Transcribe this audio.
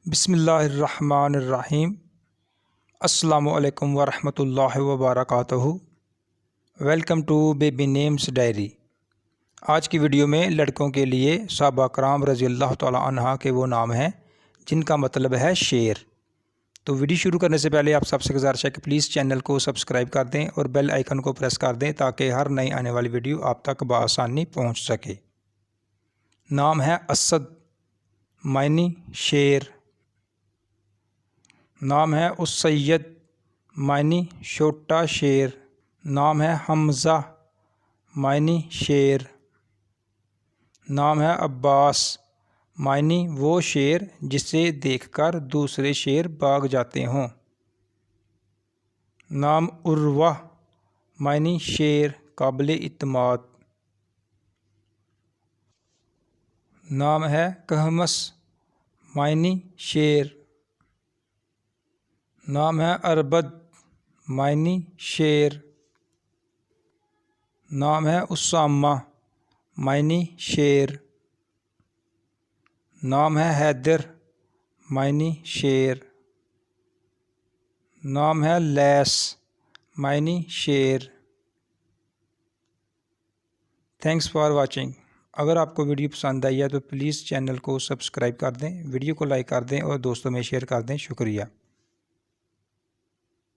بسم اللہ الرحمن الرحیم۔ السلام علیکم ورحمۃ اللہ وبرکاتہ۔ Welcome to baby names diary. آج کی ویڈیو میں لڑکوں کے لیے صحابہ کرام رضی اللہ تعالیٰ عنہ کے وہ نام ہیں جن کا مطلب ہے شیر۔ تو ویڈیو شروع کرنے سے پہلے آپ سب سے گزارش ہے کہ پلیز چینل کو سبسکرائب کر دیں اور بیل آئیکن کو پریس کر دیں تاکہ ہر نئی آنے والی ویڈیو آپ تک بآسانی پہنچ سکے۔ نام ہے اسد، معنی شیر۔ نام ہے اسید، معنی چھوٹا شیر۔ نام ہے حمزہ، معنی شیر۔ نام ہے عباس، معنی وہ شیر جسے دیکھ کر دوسرے شیر بھاگ جاتے ہوں۔ نام عروہ، معنی شیر قابل اعتماد۔ نام ہے کہمس، معنی شیر۔ نام ہے اربد، معنی شیر۔ نام ہے اسامہ، معنی شیر۔ نام ہے حیدر، معنی شیر۔ نام ہے لیس، معنی شیر۔ Thanks for watching. اگر آپ کو ویڈیو پسند آئی ہے تو پلیز چینل کو سبسکرائب کر دیں، ویڈیو کو لائک کر دیں اور دوستوں میں شیئر کر دیں۔ شکریہ۔